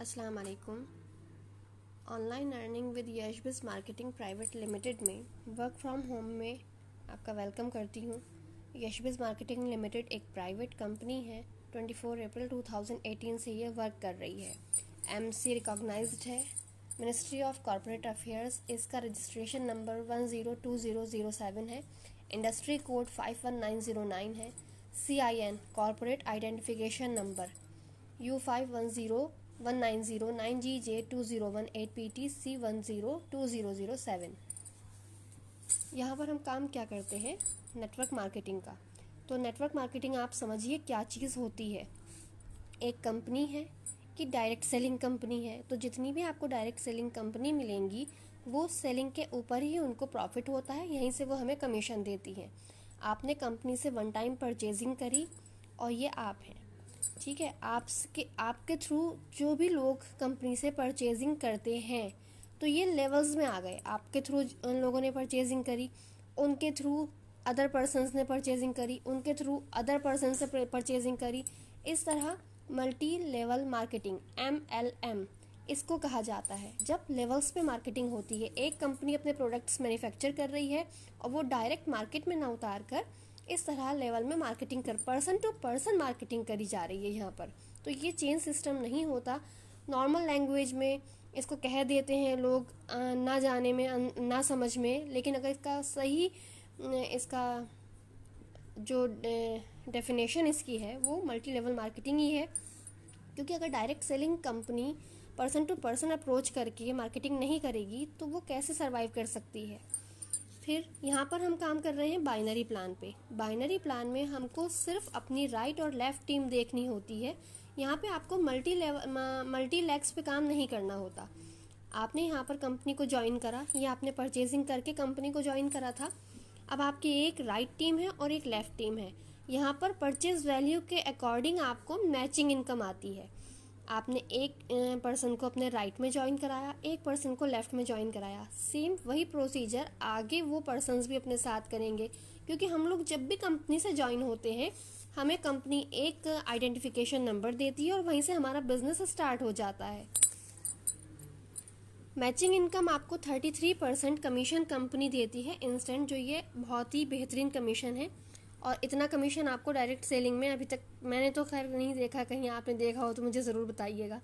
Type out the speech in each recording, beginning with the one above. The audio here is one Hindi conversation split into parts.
अस्सलाम वालेकुम। Online earning with Yashbiz marketing private limited में वर्क फ्रॉम होम में आपका वेलकम करती हूँ। यशबिज़ मार्केटिंग लिमिटेड एक प्राइवेट कंपनी है। 24 अप्रैल 2018 से ये वर्क कर रही है। एमसी रिकॉग्नाइज्ड है, मिनिस्ट्री ऑफ कॉर्पोरेट अफेयर्स। इसका रजिस्ट्रेशन नंबर 102007 है। इंडस्ट्री कोड 51909 है। CIN corporate identification number U51019090GJ2018PT C102007। यहाँ पर हम काम क्या करते हैं? नेटवर्क मार्केटिंग का। तो नेटवर्क मार्केटिंग आप समझिए क्या चीज़ होती है। एक कंपनी है कि डायरेक्ट सेलिंग कंपनी है, तो जितनी भी आपको डायरेक्ट सेलिंग कंपनी मिलेंगी वो सेलिंग के ऊपर ही उनको प्रॉफिट होता है, यहीं से वो हमें कमीशन देती है। आपने कंपनी से वन टाइम परचेजिंग करी और ये आप हैं, ठीक है। आपके थ्रू जो भी लोग कंपनी से परचेजिंग करते हैं तो ये लेवल्स में आ गए। आपके थ्रू उन लोगों ने परचेजिंग करी, उनके थ्रू अदर पर्सन्स ने परचेजिंग करी, उनके थ्रू अदर पर्सन से परचेजिंग करी। इस तरह मल्टी लेवल मार्केटिंग MLM इसको कहा जाता है। जब लेवल्स पे मार्केटिंग होती है, एक कंपनी अपने प्रोडक्ट्स मैन्युफैक्चर कर रही है और वो डायरेक्ट मार्केट में ना उतार कर इस तरह लेवल में मार्केटिंग कर पर्सन टू पर्सन मार्केटिंग करी जा रही है यहाँ पर। तो ये चेन सिस्टम नहीं होता। नॉर्मल लैंग्वेज में इसको कह देते हैं लोग, ना जाने में ना समझ में, लेकिन अगर इसका सही इसका जो डेफिनेशन इसकी है वो मल्टी लेवल मार्केटिंग ही है। क्योंकि अगर direct selling company person to person approach करके मार्केटिंग नहीं करेगी तो वो कैसे सर्वाइव कर सकती है। फिर यहाँ पर हम काम कर रहे हैं बाइनरी प्लान पे। बाइनरी प्लान में हमको सिर्फ अपनी राइट और लेफ्ट टीम देखनी होती है। यहाँ पे आपको मल्टी लेग्स पे काम नहीं करना होता। आपने यहाँ पर कंपनी को ज्वाइन करा या आपने परचेजिंग करके कंपनी को ज्वाइन करा था। अब आपकी एक राइट टीम है और एक लेफ्ट टीम है। यहाँ पर परचेज वैल्यू के अकॉर्डिंग आपको मैचिंग इनकम आती है। आपने एक पर्सन को अपने राइट में ज्वाइन कराया, एक पर्सन को लेफ्ट में ज्वाइन कराया। सेम वही प्रोसीजर आगे वो पर्सन्स भी अपने साथ करेंगे। क्योंकि हम लोग जब भी कंपनी से ज्वाइन होते हैं हमें कंपनी एक आइडेंटिफिकेशन नंबर देती है और वहीं से हमारा बिजनेस स्टार्ट हो जाता है। मैचिंग इनकम आपको 33% कमीशन कंपनी देती है इंस्टेंट, जो ये बहुत ही बेहतरीन कमीशन है। और इतना कमीशन आपको डायरेक्ट सेलिंग में अभी तक मैंने तो खैर नहीं देखा, कहीं आपने देखा हो तो मुझे ज़रूर बताइएगा।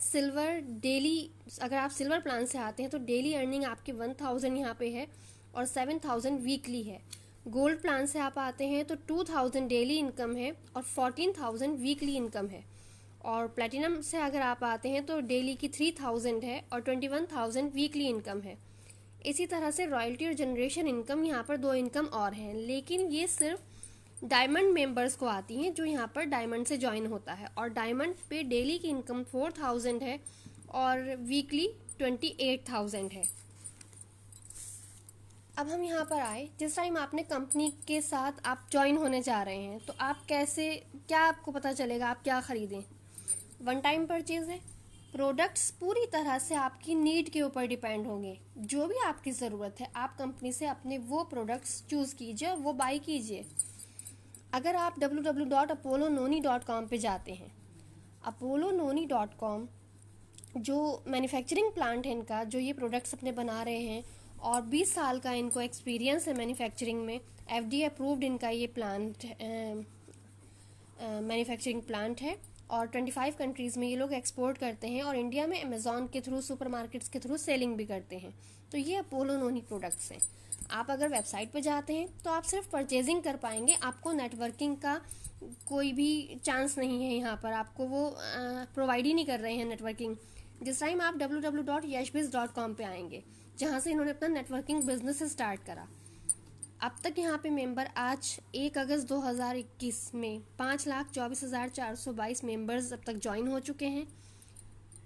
सिल्वर डेली, अगर आप सिल्वर प्लान से आते हैं तो डेली अर्निंग आपकी 1000 यहाँ पे है और 7000 वीकली है। गोल्ड प्लान से आप आते हैं तो 2000 डेली इनकम है और 14000 वीकली इनकम है। और प्लेटिनम से अगर आप आते हैं तो डेली की 3000 है और 21000 वीकली इनकम है। इसी तरह से रॉयल्टी और जनरेशन इनकम यहाँ पर दो इनकम और हैं, लेकिन ये सिर्फ डायमंड मेंबर्स को आती हैं जो यहाँ पर डायमंड से ज्वाइन होता है। और डायमंड पे डेली की इनकम 4000 है और वीकली 28000 है। अब हम यहाँ पर आए, जिस टाइम आपने कंपनी के साथ आप ज्वाइन होने जा रहे हैं तो आप क्या आपको पता चलेगा आप क्या खरीदें। वन टाइम परचेज है। प्रोडक्ट्स पूरी तरह से आपकी नीड के ऊपर डिपेंड होंगे। जो भी आपकी ज़रूरत है आप कंपनी से अपने वो प्रोडक्ट्स चूज़ कीजिए, वो बाई कीजिए। अगर आप www.apollononi.com पे जाते हैं, apollononi.com जो मैन्युफैक्चरिंग प्लांट है इनका, जो ये प्रोडक्ट्स अपने बना रहे हैं और 20 साल का इनको एक्सपीरियंस है मैन्युफैक्चरिंग में। FDA अप्रूव्ड इनका ये प्लांट मैन्युफैक्चरिंग प्लांट है और 25 कंट्रीज़ में ये लोग एक्सपोर्ट करते हैं और इंडिया में अमेज़ॉन के थ्रू, सुपरमार्केट्स के थ्रू सेलिंग भी करते हैं। तो ये अपोलो नोनी प्रोडक्ट्स हैं। आप अगर वेबसाइट पे जाते हैं तो आप सिर्फ परचेजिंग कर पाएंगे, आपको नेटवर्किंग का कोई भी चांस नहीं है। यहाँ पर आपको वो प्रोवाइड ही नहीं कर रहे हैं नेटवर्किंग। जिस टाइम आप www.yashbiz.com पे आएंगे, जहाँ से इन्होंने अपना नेटवर्किंग बिजनेस स्टार्ट करा। अब तक यहाँ पे मेंबर आज 1 अगस्त 2021 में 5,24,422 मेंबर्स अब तक ज्वाइन हो चुके हैं।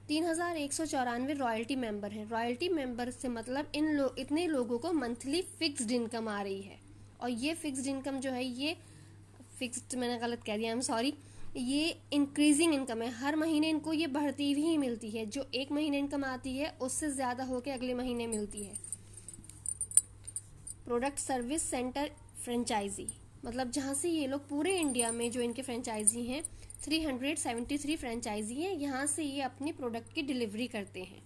3,194 रॉयल्टी मेंबर हैं। रॉयल्टी मेंबर से मतलब इतने लोगों को मंथली फिक्स्ड इनकम आ रही है। और ये फिक्स्ड इनकम जो है, ये फिक्स्ड मैंने गलत कह दिया, आई एम सॉरी, ये इंक्रीजिंग इनकम है। हर महीने इनको ये बढ़ती ही मिलती है। जो एक महीने इनकम आती है उससे ज़्यादा होकर अगले महीने मिलती है। प्रोडक्ट सर्विस सेंटर फ्रेंचाइजी, मतलब जहाँ से ये लोग पूरे इंडिया में जो इनके फ्रेंचाइजी हैं 373 फ्रेंचाइजी हैं, यहाँ से ये अपनी प्रोडक्ट की डिलीवरी करते हैं।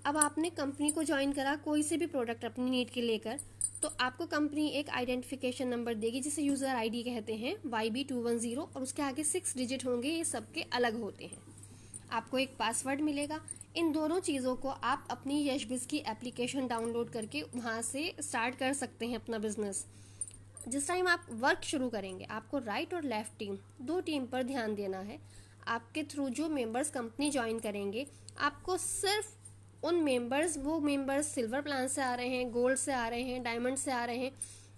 अब आपने कंपनी को ज्वाइन करा कोई से भी प्रोडक्ट अपनी नीड के लेकर, तो आपको कंपनी एक आइडेंटिफिकेशन नंबर देगी जिसे यूज़र आईडी कहते हैं, YB210, और उसके आगे 6 डिजिट होंगे, ये सबके अलग होते हैं। आपको एक पासवर्ड मिलेगा। इन दोनों चीज़ों को आप अपनी यशबिज़ की एप्लीकेशन डाउनलोड करके वहाँ से स्टार्ट कर सकते हैं अपना बिजनेस। जिस टाइम आप वर्क शुरू करेंगे, आपको राइट और लेफ्ट टीम, दो टीम पर ध्यान देना है। आपके थ्रू जो मेंबर्स कंपनी ज्वाइन करेंगे, आपको सिर्फ उन मेंबर्स, वो मेंबर्स सिल्वर प्लान से आ रहे हैं, गोल्ड से आ रहे हैं, डायमंड से आ रहे हैं,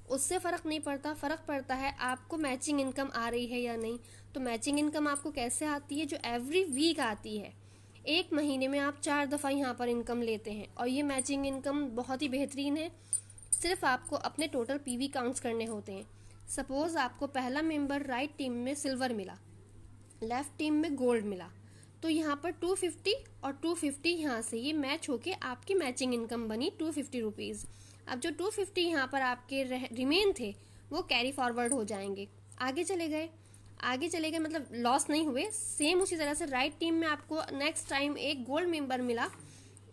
उससे फ़र्क नहीं पड़ता। फ़र्क पड़ता है आपको मैचिंग इनकम आ रही है या नहीं। तो मैचिंग इनकम आपको कैसे आती है? जो एवरी वीक आती है। एक महीने में आप 4 दफ़ा यहाँ पर इनकम लेते हैं, और ये मैचिंग इनकम बहुत ही बेहतरीन है। सिर्फ आपको अपने टोटल PV काउंट्स करने होते हैं। सपोज़ आपको पहला मेंबर राइट टीम में सिल्वर मिला, लेफ्ट टीम में गोल्ड मिला, तो यहाँ पर 250 और 250 यहाँ से ये मैच होके आपकी मैचिंग इनकम बनी 250 रुपीज़। अब जो 250 यहाँ पर आपके रिमेन थे, वो कैरी फॉरवर्ड हो जाएंगे, आगे चले गए मतलब लॉस नहीं हुए। सेम उसी तरह से राइट टीम में आपको नेक्स्ट टाइम एक गोल्ड मेंबर मिला,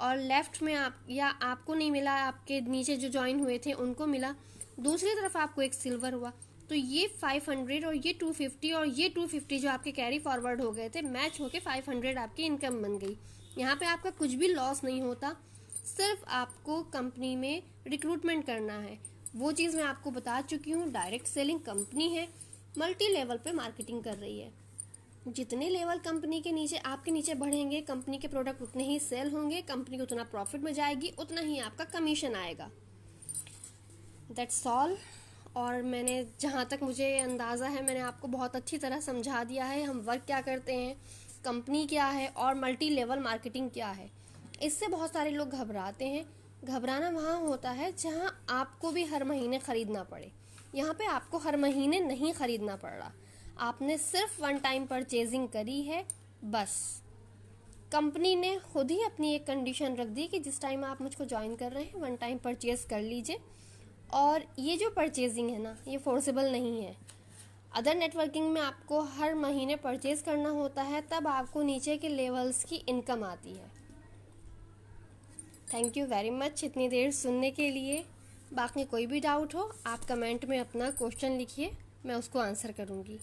और लेफ्ट में आपको नहीं मिला, आपके नीचे जो ज्वाइन हुए थे उनको मिला, दूसरी तरफ आपको एक सिल्वर हुआ। तो ये 500 और ये 250 और ये 250 जो आपके कैरी फॉरवर्ड हो गए थे, मैच होके 500 आपकी इनकम बन गई। यहाँ पे आपका कुछ भी लॉस नहीं होता, सिर्फ आपको कंपनी में रिक्रूटमेंट करना है। वो चीज़ मैं आपको बता चुकी हूँ। डायरेक्ट सेलिंग कंपनी है, मल्टी लेवल पे मार्केटिंग कर रही है। जितने लेवल कंपनी के नीचे आपके नीचे बढ़ेंगे, कंपनी के प्रोडक्ट उतने ही सेल होंगे, कंपनी को उतना प्रॉफिट में जाएगी, उतना ही आपका कमीशन आएगा। That's all. और मैंने जहाँ तक मुझे अंदाज़ा है, मैंने आपको बहुत अच्छी तरह समझा दिया है हम वर्क क्या करते हैं, कंपनी क्या है और मल्टी लेवल मार्केटिंग क्या है। इससे बहुत सारे लोग घबराते हैं। घबराना वहाँ होता है जहाँ आपको भी हर महीने ख़रीदना पड़े। यहाँ पे आपको हर महीने नहीं ख़रीदना पड़ रहा, आपने सिर्फ वन टाइम परचेजिंग करी है बस। कंपनी ने खुद ही अपनी एक कंडीशन रख दी कि जिस टाइम आप मुझको ज्वाइन कर रहे हैं, वन टाइम परचेज कर लीजिए। और ये जो परचेजिंग है ना, ये फोर्सेबल नहीं है। अदर नेटवर्किंग में आपको हर महीने परचेज करना होता है, तब आपको नीचे के लेवल्स की इनकम आती है। थैंक यू वेरी मच इतनी देर सुनने के लिए। बाकी कोई भी डाउट हो, आप कमेंट में अपना क्वेश्चन लिखिए, मैं उसको आंसर करूँगी।